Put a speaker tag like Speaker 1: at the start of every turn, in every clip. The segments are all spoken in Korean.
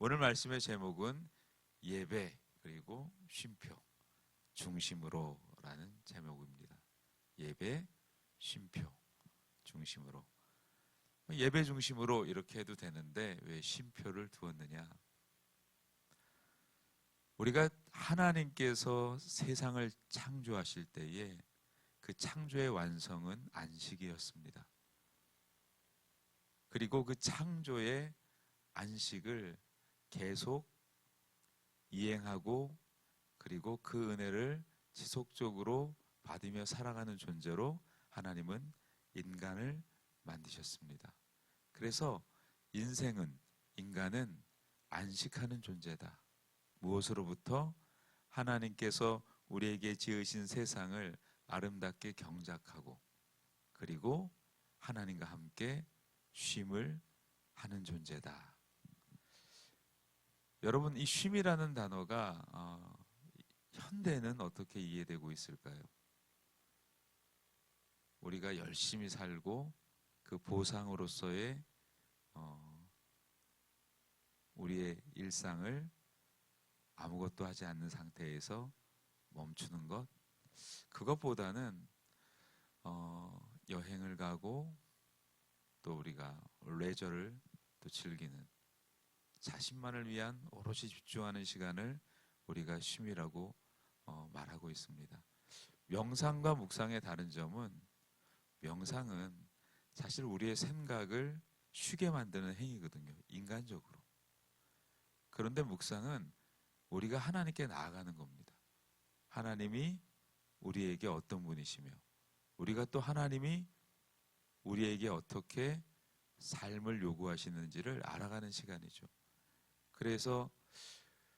Speaker 1: 오늘 말씀의 제목은 예배 그리고 쉼표 중심으로 라는 제목입니다. 예배, 쉼표 중심으로. 예배 중심으로 이렇게 해도 되는데 왜 쉼표를 두었느냐? 우리가 하나님께서 세상을 창조하실 때에 그 창조의 완성은 안식이었습니다. 그리고 그 창조의 안식을 계속 이행하고 그리고 그 은혜를 지속적으로 받으며 살아가는 존재로 하나님은 인간을 만드셨습니다. 그래서 인간은 안식하는 존재다. 무엇으로부터? 하나님께서 우리에게 지으신 세상을 아름답게 경작하고 그리고 하나님과 함께 쉼을 하는 존재다. 여러분, 이 쉼이라는 단어가 현대는 어떻게 이해되고 있을까요? 우리가 열심히 살고 그 보상으로서의 우리의 일상을 아무것도 하지 않는 상태에서 멈추는 것, 그것보다는 여행을 가고 또 우리가 레저를 또 즐기는 자신만을 위한 오롯이 집중하는 시간을 우리가 쉼이라고 말하고 있습니다. 명상과 묵상의 다른 점은 명상은 사실 우리의 생각을 쉬게 만드는 행위거든요. 인간적으로. 그런데 묵상은 우리가 하나님께 나아가는 겁니다. 하나님이 우리에게 어떤 분이시며 우리가 또 하나님이 우리에게 어떻게 삶을 요구하시는지를 알아가는 시간이죠. 그래서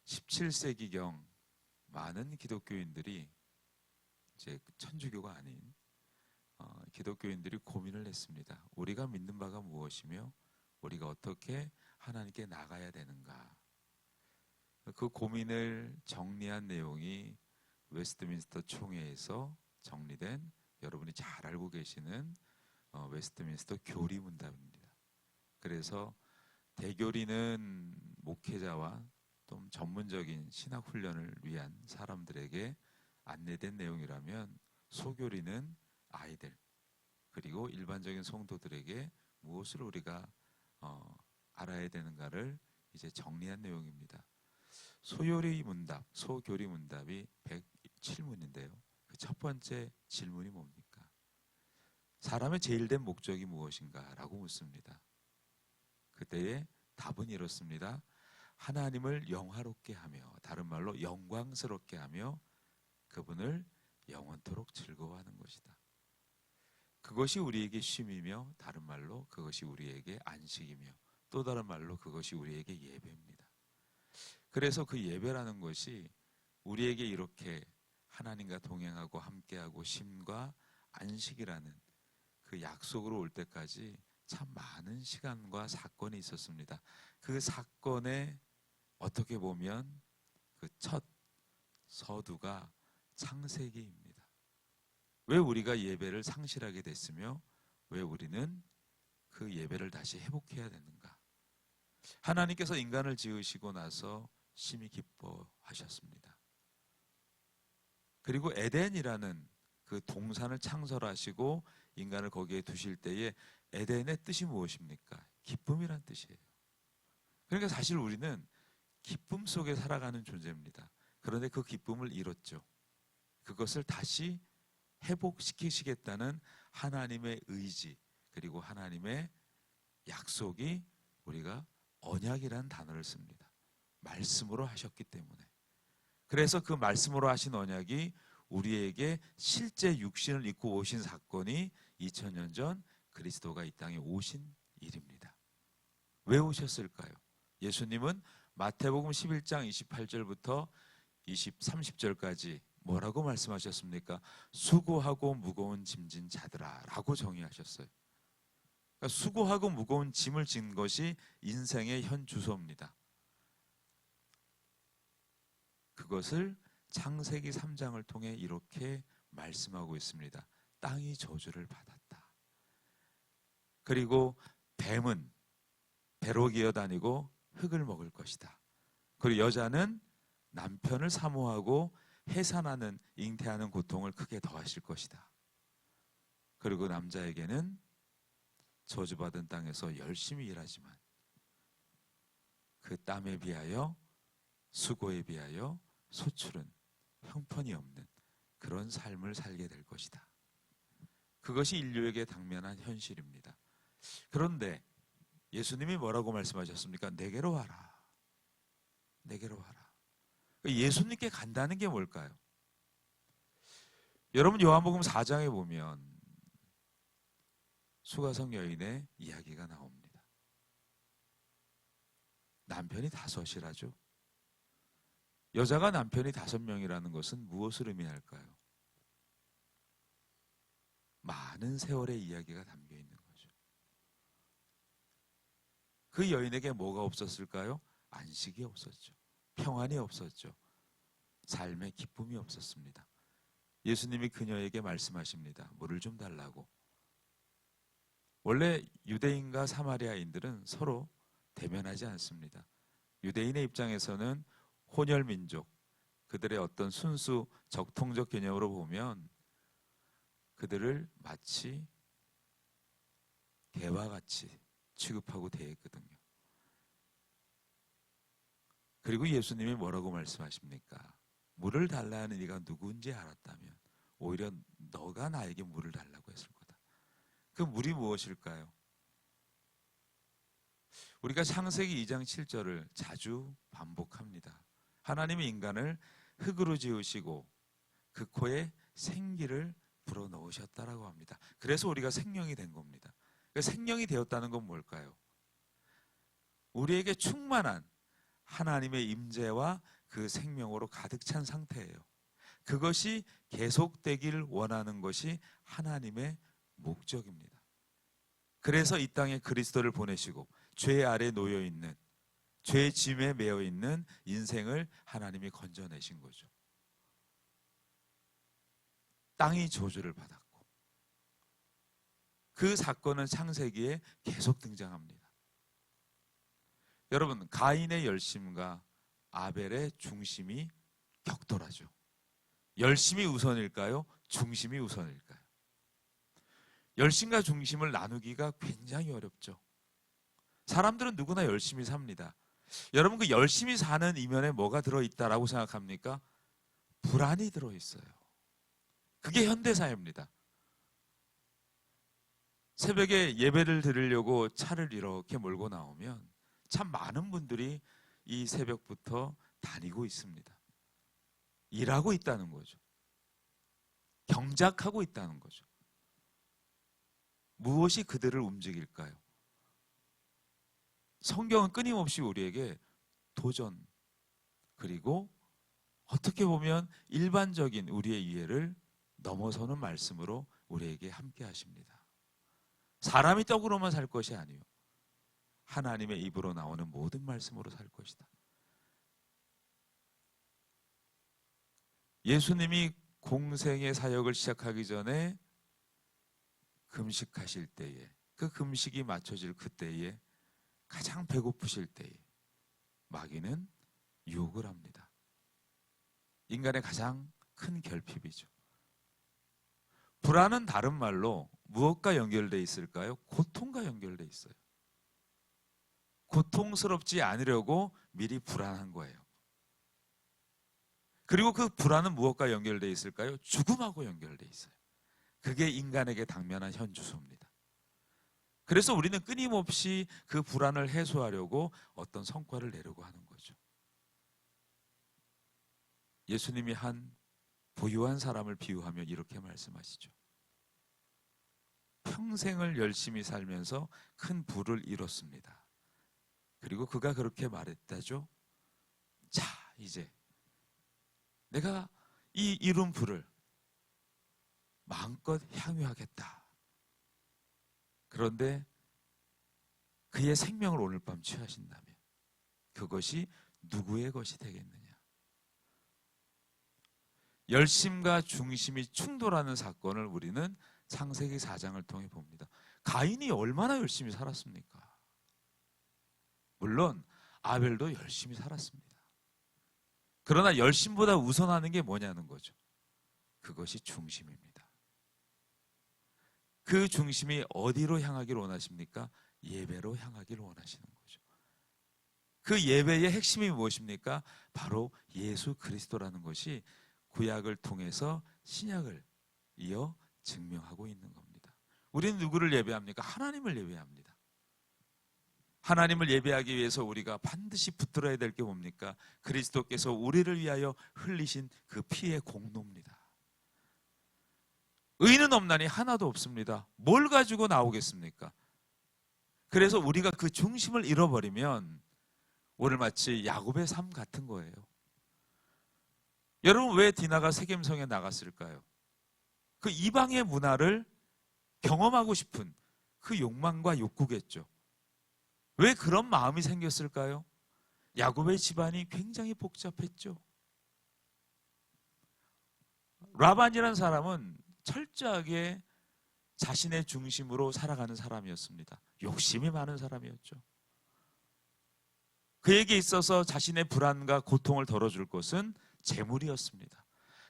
Speaker 1: 17세기경 많은 기독교인들이 이제 천주교가 아닌 기독교인들이 고민을 했습니다. 우리가 믿는 바가 무엇이며 우리가 어떻게 하나님께 나가야 되는가. 그 고민을 정리한 내용이 웨스트민스터 총회에서 정리된 여러분이 잘 알고 계시는 웨스트민스터 교리문답입니다. 그래서 대교리는 목회자와 좀 전문적인 신학 훈련을 위한 사람들에게 안내된 내용이라면 소교리는 아이들 그리고 일반적인 성도들에게 무엇을 우리가 알아야 되는가를 이제 정리한 내용입니다. 소교리 문답이 107문인데요. 그 첫 번째 질문이 뭡니까? 사람의 제일 된 목적이 무엇인가? 라고 묻습니다. 그때의 답은 이렇습니다. 하나님을 영화롭게 하며, 다른 말로 영광스럽게 하며 그분을 영원토록 즐거워하는 것이다. 그것이 우리에게 쉼이며, 다른 말로 그것이 우리에게 안식이며, 또 다른 말로 그것이 우리에게 예배입니다. 그래서 그 예배라는 것이 우리에게 이렇게 하나님과 동행하고 함께하고 쉼과 안식이라는 그 약속으로 올 때까지 참 많은 시간과 사건이 있었습니다. 그 사건에 어떻게 보면 그 첫 서두가 창세기입니다. 왜 우리가 예배를 상실하게 됐으며 왜 우리는 그 예배를 다시 회복해야 되는가? 하나님께서 인간을 지으시고 나서 심히 기뻐하셨습니다. 그리고 에덴이라는 그 동산을 창설하시고 인간을 거기에 두실 때에 에덴의 뜻이 무엇입니까? 기쁨이란 뜻이에요. 그러니까 사실 우리는 기쁨 속에 살아가는 존재입니다. 그런데 그 기쁨을 잃었죠. 그것을 다시 회복시키시겠다는 하나님의 의지 그리고 하나님의 약속이 우리가 언약이라는 단어를 씁니다. 말씀으로 하셨기 때문에. 그래서 그 말씀으로 하신 언약이 우리에게 실제 육신을 입고 오신 사건이 2000년 전 그리스도가 이 땅에 오신 일입니다. 왜 오셨을까요? 예수님은 마태복음 11장 28절부터 30절까지 뭐라고 말씀하셨습니까? 수고하고 무거운 짐진 자들아 라고 정의하셨어요. 그러니까 수고하고 무거운 짐을 진 것이 인생의 현 주소입니다. 그것을 창세기 3장을 통해 이렇게 말씀하고 있습니다. 땅이 저주를 받았다. 그리고 뱀은 배로 기어다니고 흙을 먹을 것이다. 그리고 여자는 남편을 사모하고 해산하는, 잉태하는 고통을 크게 더하실 것이다. 그리고 남자에게는 저주받은 땅에서 열심히 일하지만 그 땀에 비하여, 수고에 비하여 소출은 형편이 없는 그런 삶을 살게 될 것이다. 그것이 인류에게 당면한 현실입니다. 그런데 예수님이 뭐라고 말씀하셨습니까? 내게로 와라. 내게로 와라. 예수님께 간다는 게 뭘까요? 여러분, 요한복음 4장에 보면 수가성 여인의 이야기가 나옵니다. 남편이 5이라죠. 여자가 남편이 5명이라는 것은 무엇을 의미할까요? 많은 세월의 이야기가 담겨 있는 거죠. 그 여인에게 뭐가 없었을까요? 안식이 없었죠. 평안이 없었죠. 삶의 기쁨이 없었습니다. 예수님이 그녀에게 말씀하십니다. 물을 좀 달라고. 원래 유대인과 사마리아인들은 서로 대면하지 않습니다. 유대인의 입장에서는 혼혈민족, 그들의 어떤 순수 적통적 개념으로 보면 그들을 마치 개와 같이 취급하고 대했거든요. 그리고 예수님이 뭐라고 말씀하십니까? 물을 달라 하는 이가 누구인지 알았다면 오히려 너가 나에게 물을 달라고 했을 거다. 그 물이 무엇일까요? 우리가 창세기 2장 7절을 자주 반복합니다. 하나님이 인간을 흙으로 지으시고 그 코에 생기를 불어넣으셨다라고 합니다. 그래서 우리가 생명이 된 겁니다. 생명이 되었다는 건 뭘까요? 우리에게 충만한 하나님의 임재와 그 생명으로 가득 찬 상태예요. 그것이 계속되길 원하는 것이 하나님의 목적입니다. 그래서 이 땅에 그리스도를 보내시고 죄 아래 놓여 있는, 죄의 짐에 매여 있는 인생을 하나님이 건져내신 거죠. 땅이 저주를 받았고 그 사건은 창세기에 계속 등장합니다. 여러분, 가인의 열심과 아벨의 중심이 격돌하죠. 열심이 우선일까요? 중심이 우선일까요? 열심과 중심을 나누기가 굉장히 어렵죠. 사람들은 누구나 열심히 삽니다. 여러분, 그 열심히 사는 이면에 뭐가 들어있다라고 생각합니까? 불안이 들어있어요. 그게 현대사입니다. 새벽에 예배를 드리려고 차를 이렇게 몰고 나오면 참 많은 분들이 이 새벽부터 다니고 있습니다. 일하고 있다는 거죠. 경작하고 있다는 거죠. 무엇이 그들을 움직일까요? 성경은 끊임없이 우리에게 도전, 그리고 어떻게 보면 일반적인 우리의 이해를 넘어서는 말씀으로 우리에게 함께 하십니다. 사람이 떡으로만 살 것이 아니요, 하나님의 입으로 나오는 모든 말씀으로 살 것이다. 예수님이 공생의 사역을 시작하기 전에 금식하실 때에, 그 금식이 맞춰질 그때에, 가장 배고프실 때에 마귀는 유혹을 합니다. 인간의 가장 큰 결핍이죠. 불안은 다른 말로 무엇과 연결되어 있을까요? 고통과 연결되어 있어요. 고통스럽지 않으려고 미리 불안한 거예요. 그리고 그 불안은 무엇과 연결되어 있을까요? 죽음하고 연결되어 있어요. 그게 인간에게 당면한 현주소입니다. 그래서 우리는 끊임없이 그 불안을 해소하려고 어떤 성과를 내려고 하는 거죠. 예수님이 한 부유한 사람을 비유하며 이렇게 말씀하시죠. 평생을 열심히 살면서 큰 부를 이뤘습니다. 그리고 그가 그렇게 말했다죠. 자, 이제 내가 이 이룬 부를 마음껏 향유하겠다. 그런데 그의 생명을 오늘 밤 취하신다면 그것이 누구의 것이 되겠느냐? 열심과 중심이 충돌하는 사건을 우리는 창세기 4장을 통해 봅니다. 가인이 얼마나 열심히 살았습니까? 물론 아벨도 열심히 살았습니다. 그러나 열심보다 우선하는 게 뭐냐는 거죠. 그것이 중심입니다. 그 중심이 어디로 향하기를 원하십니까? 예배로 향하기를 원하시는 거죠. 그 예배의 핵심이 무엇입니까? 바로 예수 그리스도라는 것이 구약을 통해서 신약을 이어 증명하고 있는 겁니다. 우리는 누구를 예배합니까? 하나님을 예배합니다. 하나님을 예배하기 위해서 우리가 반드시 붙들어야 될 게 뭡니까? 그리스도께서 우리를 위하여 흘리신 그 피의 공로입니다. 의는 없나니 하나도 없습니다. 뭘 가지고 나오겠습니까? 그래서 우리가 그 중심을 잃어버리면 오늘 마치 야곱의 삶 같은 거예요. 여러분, 왜 디나가 세겜성에 나갔을까요? 그 이방의 문화를 경험하고 싶은 그 욕망과 욕구겠죠. 왜 그런 마음이 생겼을까요? 야곱의 집안이 굉장히 복잡했죠. 라반이라는 사람은 철저하게 자신의 중심으로 살아가는 사람이었습니다. 욕심이 많은 사람이었죠. 그에게 있어서 자신의 불안과 고통을 덜어줄 것은 재물이었습니다.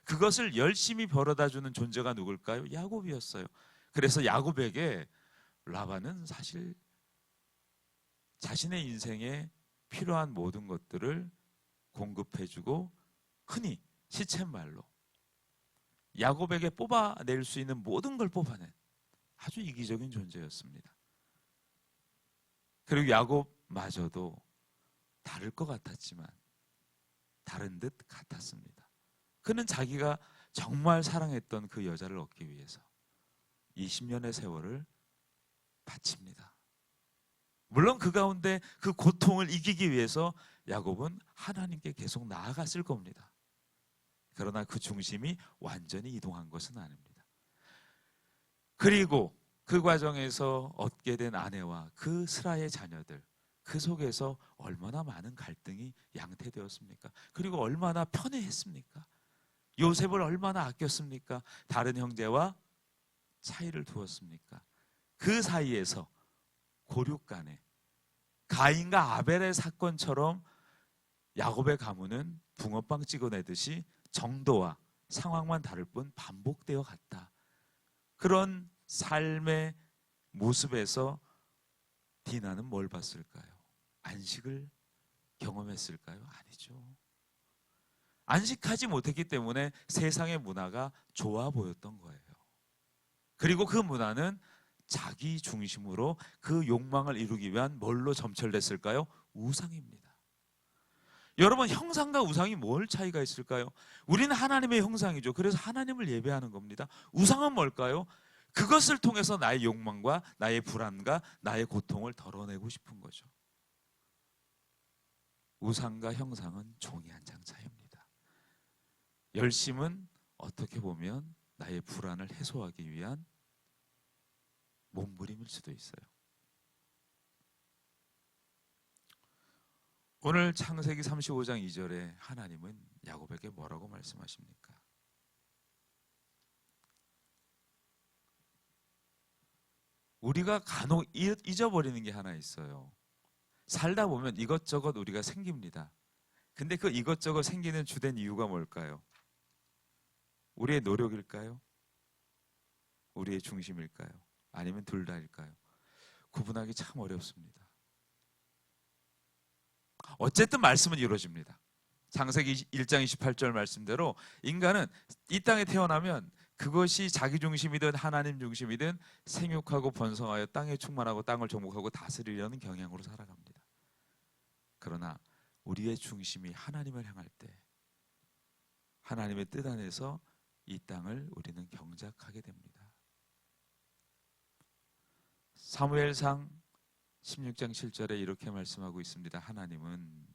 Speaker 1: 그것을 열심히 벌어다주는 존재가 누굴까요? 야곱이었어요. 그래서 야곱에게 라반은 사실 자신의 인생에 필요한 모든 것들을 공급해주고, 흔히 시쳇말로 야곱에게 뽑아낼 수 있는 모든 걸 뽑아낸 아주 이기적인 존재였습니다. 그리고 야곱마저도 다를 것 같았지만 다른 듯 같았습니다. 그는 자기가 정말 사랑했던 그 여자를 얻기 위해서 20년의 세월을 바칩니다. 물론 그 가운데 그 고통을 이기기 위해서 야곱은 하나님께 계속 나아갔을 겁니다. 그러나 그 중심이 완전히 이동한 것은 아닙니다. 그리고 그 과정에서 얻게 된 아내와 그 스라의 자녀들, 그 속에서 얼마나 많은 갈등이 양태되었습니까? 그리고 얼마나 편애했습니까? 요셉을 얼마나 아꼈습니까? 다른 형제와 차이를 두었습니까? 그 사이에서 고륙간에 가인과 아벨의 사건처럼 야곱의 가문은 붕어빵 찍어내듯이 정도와 상황만 다를 뿐 반복되어 갔다. 그런 삶의 모습에서 디나는 뭘 봤을까요? 안식을 경험했을까요? 아니죠. 안식하지 못했기 때문에 세상의 문화가 좋아 보였던 거예요. 그리고 그 문화는 자기 중심으로 그 욕망을 이루기 위한 뭘로 점철됐을까요? 우상입니다. 여러분, 형상과 우상이 뭘 차이가 있을까요? 우리는 하나님의 형상이죠. 그래서 하나님을 예배하는 겁니다. 우상은 뭘까요? 그것을 통해서 나의 욕망과 나의 불안과 나의 고통을 덜어내고 싶은 거죠. 우상과 형상은 종이 한 장 차이입니다. 열심은 어떻게 보면 나의 불안을 해소하기 위한 몸부림일 수도 있어요. 오늘 창세기 35장 2절에 하나님은 야곱에게 뭐라고 말씀하십니까? 우리가 간혹 잊어버리는 게 하나 있어요. 살다 보면 이것저것 우리가 생깁니다. 근데 그 이것저것 생기는 주된 이유가 뭘까요? 우리의 노력일까요? 우리의 중심일까요? 아니면 둘 다일까요? 구분하기 참 어렵습니다. 어쨌든 말씀은 이루어집니다. 창세기 1장 28절 말씀대로 인간은 이 땅에 태어나면 그것이 자기 중심이든 하나님 중심이든 생육하고 번성하여 땅에 충만하고 땅을 정복하고 다스리려는 경향으로 살아갑니다. 그러나 우리의 중심이 하나님을 향할 때 하나님의 뜻 안에서 이 땅을 우리는 경작하게 됩니다. 사무엘상 16장 7절에 이렇게 말씀하고 있습니다. 하나님은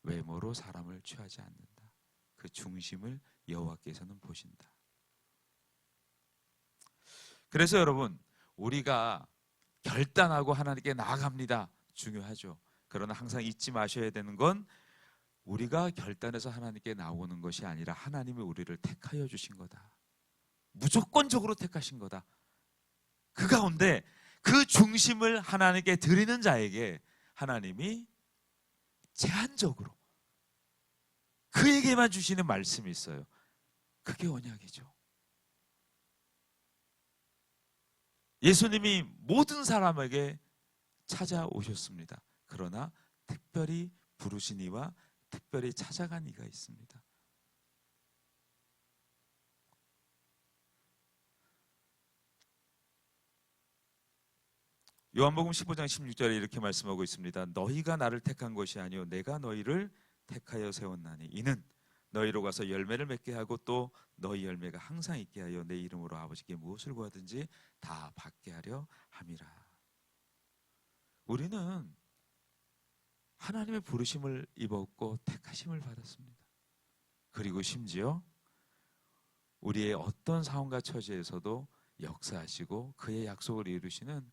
Speaker 1: 외모로 사람을 취하지 않는다. 그 중심을 여호와께서는 보신다. 그래서 여러분, 우리가 결단하고 하나님께 나아갑니다. 중요하죠. 그러나 항상 잊지 마셔야 되는 건 우리가 결단해서 하나님께 나오는 것이 아니라 하나님이 우리를 택하여 주신 거다. 무조건적으로 택하신 거다. 그 가운데 그 중심을 하나님께 드리는 자에게 하나님이 제한적으로 그에게만 주시는 말씀이 있어요. 그게 언약이죠. 예수님이 모든 사람에게 찾아오셨습니다. 그러나 특별히 부르신 이와 특별히 찾아간 이가 있습니다. 요한복음 15장 16절에 이렇게 말씀하고 있습니다. 너희가 나를 택한 것이 아니요 내가 너희를 택하여 세웠나니 이는 너희로 가서 열매를 맺게 하고 또 너희 열매가 항상 있게 하여 내 이름으로 아버지께 무엇을 구하든지 다 받게 하려 함이라. 우리는 하나님의 부르심을 입었고 택하심을 받았습니다. 그리고 심지어 우리의 어떤 상황과 처지에서도 역사하시고 그의 약속을 이루시는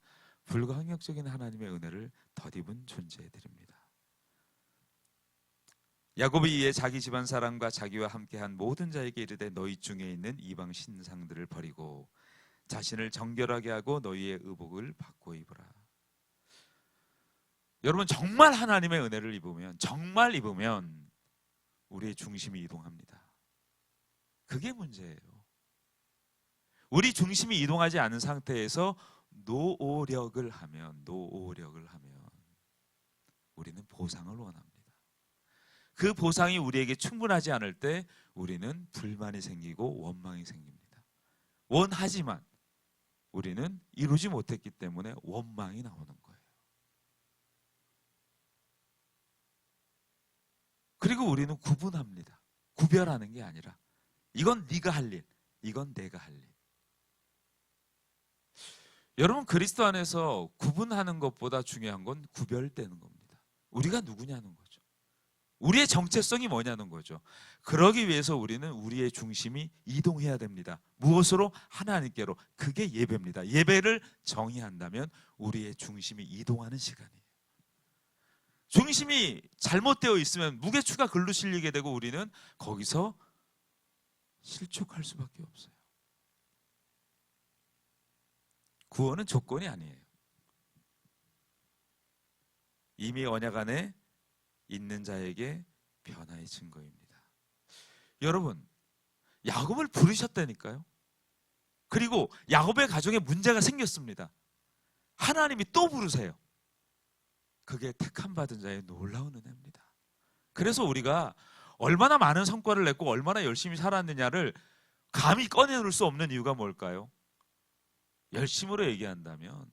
Speaker 1: 불가항력적인 하나님의 은혜를 덧입은 존재들입니다. 야곱이 이에 자기 집안 사람과 자기와 함께한 모든 자에게 이르되 너희 중에 있는 이방 신상들을 버리고 자신을 정결하게 하고 너희의 의복을 바꿔 입으라. 여러분, 정말 하나님의 은혜를 입으면, 정말 입으면 우리의 중심이 이동합니다. 그게 문제예요. 우리 중심이 이동하지 않은 상태에서 노력을 하면 우리는 보상을 원합니다. 그 보상이 우리에게 충분하지 않을 때 우리는 불만이 생기고 원망이 생깁니다. 원하지만 우리는 이루지 못했기 때문에 원망이 나오는 거예요. 그리고 우리는 구분합니다. 구별하는 게 아니라 이건 네가 할 일, 이건 내가 할 일. 여러분, 그리스도 안에서 구분하는 것보다 중요한 건 구별되는 겁니다. 우리가 누구냐는 거죠. 우리의 정체성이 뭐냐는 거죠. 그러기 위해서 우리는 우리의 중심이 이동해야 됩니다. 무엇으로? 하나님께로. 그게 예배입니다. 예배를 정의한다면 우리의 중심이 이동하는 시간이에요. 중심이 잘못되어 있으면 무게추가 글로 실리게 되고 우리는 거기서 실족할 수밖에 없어요. 구원은 조건이 아니에요. 이미 언약 안에 있는 자에게 변화의 증거입니다. 여러분, 야곱을 부르셨다니까요. 그리고 야곱의 가정에 문제가 생겼습니다. 하나님이 또 부르세요. 그게 택함 받은 자의 놀라운 은혜입니다. 그래서 우리가 얼마나 많은 성과를 냈고 얼마나 열심히 살았느냐를 감히 꺼내놓을 수 없는 이유가 뭘까요? 열심으로 얘기한다면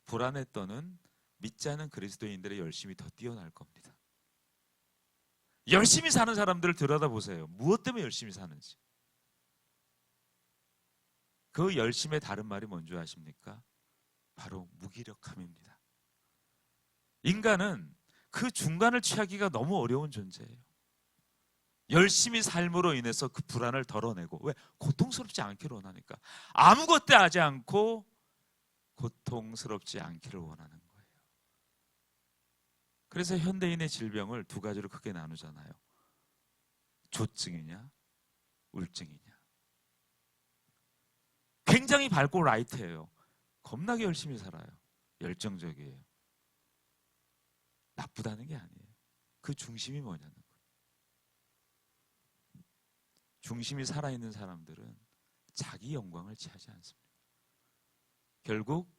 Speaker 1: 불안에 떠는 믿지 않은 그리스도인들의 열심이 더 뛰어날 겁니다. 열심히 사는 사람들을 들여다보세요. 무엇 때문에 열심히 사는지. 그 열심의 다른 말이 뭔지 아십니까? 바로 무기력함입니다. 인간은 그 중간을 취하기가 너무 어려운 존재예요. 열심히 삶으로 인해서 그 불안을 덜어내고, 왜? 고통스럽지 않기를 원하니까. 아무것도 하지 않고 고통스럽지 않기를 원하는 거예요. 그래서 현대인의 질병을 두 가지로 크게 나누잖아요. 조증이냐 우울증이냐. 굉장히 밝고 라이트해요. 겁나게 열심히 살아요. 열정적이에요. 나쁘다는 게 아니에요. 그 중심이 뭐냐는 거예요. 중심이 살아있는 사람들은 자기 영광을 취하지 않습니다. 결국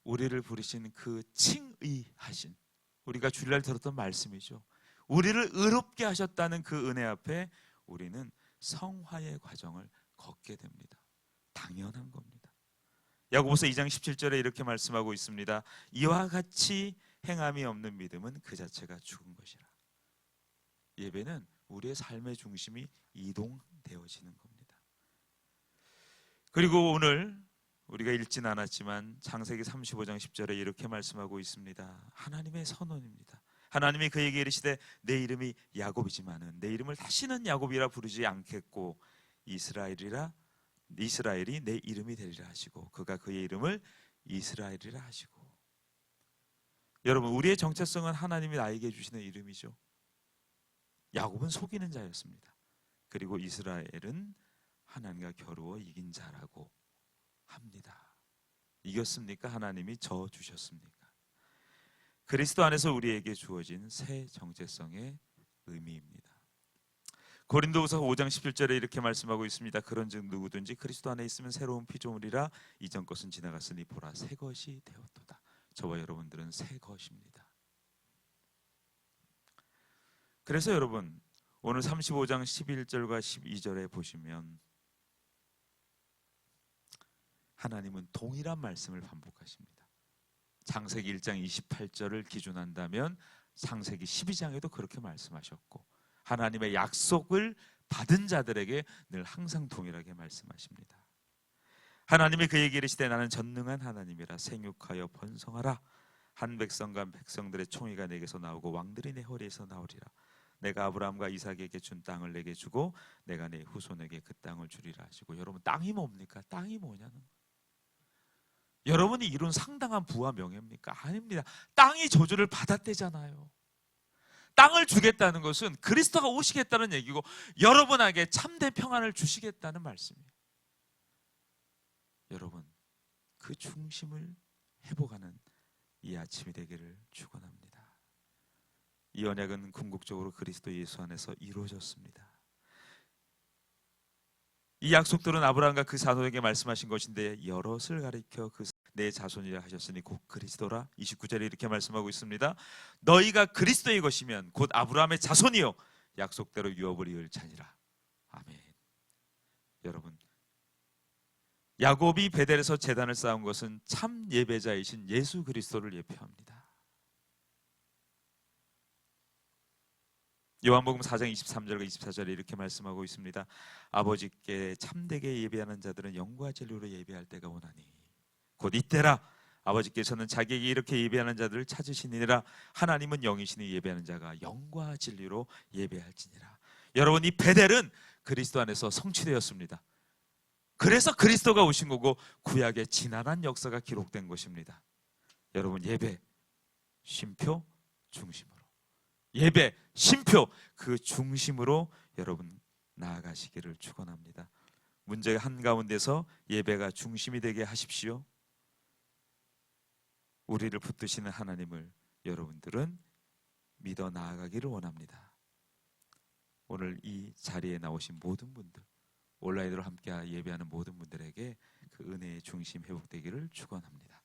Speaker 1: 우리를 부르신 그 칭의하신, 우리가 주일날 들었던 말씀이죠. 우리를 의롭게 하셨다는 그 은혜 앞에 우리는 성화의 과정을 걷게 됩니다. 당연한 겁니다. 야고보서 2장 17절에 이렇게 말씀하고 있습니다. 이와 같이 행함이 없는 믿음은 그 자체가 죽은 것이라. 예배는 우리의 삶의 중심이 이동되어지는 겁니다. 그리고 오늘 우리가 읽진 않았지만 창세기 35장 10절에 이렇게 말씀하고 있습니다. 하나님의 선언입니다. 하나님이 그에게 이르시되 내 이름이 야곱이지만은 내 이름을 다시는 야곱이라 부르지 않겠고 이스라엘이 내 이름이 되리라 하시고 그가 그의 이름을 이스라엘이라 하시고. 여러분, 우리의 정체성은 하나님이 나에게 주시는 이름이죠. 야곱은 속이는 자였습니다. 그리고 이스라엘은 하나님과 겨루어 이긴 자라고 합니다. 이겼습니까? 하나님이 져 주셨습니까? 그리스도 안에서 우리에게 주어진 새 정체성의 의미입니다. 고린도후서 5장 17절에 이렇게 말씀하고 있습니다. 그런즉 누구든지 그리스도 안에 있으면 새로운 피조물이라 이전 것은 지나갔으니 보라 새 것이 되었도다. 저와 여러분들은 새 것입니다. 그래서 여러분 오늘 35장 11절과 12절에 보시면 하나님은 동일한 말씀을 반복하십니다. 창세기 1장 28절을 기준한다면 창세기 12장에도 그렇게 말씀하셨고 하나님의 약속을 받은 자들에게 늘 항상 동일하게 말씀하십니다. 하나님이 그에게 이르시되 나는 전능한 하나님이라 생육하여 번성하라. 한 백성과 백성들의 총의가 내게서 나오고 왕들이 내 허리에서 나오리라. 내가 아브라함과 이삭에게 준 땅을 내게 주고 내가 내 후손에게 그 땅을 주리라 하시고, 여러분 땅이 뭡니까? 땅이 뭐냐는 거예요. 여러분이 이룬 상당한 부와 명예입니까? 아닙니다. 땅이 저주를 받았대잖아요. 땅을 주겠다는 것은 그리스도가 오시겠다는 얘기고 여러분에게 참된 평안을 주시겠다는 말씀이에요. 여러분 그 중심을 회복하는 이 아침이 되기를 축원합니다. 이 언약은 궁극적으로 그리스도 예수 안에서 이루어졌습니다. 이 약속들은 아브라함과 그 자손에게 말씀하신 것인데 여럿을 가리켜 내 자손이라 하셨으니 곧 그리스도라. 29절에 이렇게 말씀하고 있습니다. 너희가 그리스도의 것이면 곧 아브라함의 자손이요 약속대로 유업을 이을 자니라. 아멘. 여러분 야곱이 베델에서 제단을 쌓은 것은 참 예배자이신 예수 그리스도를 예표합니다. 요한복음 4장 23절과 24절에 이렇게 말씀하고 있습니다. 아버지께 참되게 예배하는 자들은 영과 진리로 예배할 때가 오나니 곧 이때라. 아버지께서는 자기에게 이렇게 예배하는 자들을 찾으시니라. 하나님은 영이시니 예배하는 자가 영과 진리로 예배할지니라. 여러분 이 베델은 그리스도 안에서 성취되었습니다. 그래서 그리스도가 오신 거고 구약의 지난한 역사가 기록된 것입니다. 여러분 예배 쉼표 중심으로, 예배 쉼표 그 중심으로 여러분 나아가시기를 축원합니다. 문제 한가운데서 예배가 중심이 되게 하십시오. 우리를 붙드시는 하나님을 여러분들은 믿어 나아가기를 원합니다. 오늘 이 자리에 나오신 모든 분들, 온라인으로 함께 예배하는 모든 분들에게 그 은혜의 중심 회복되기를 축원합니다.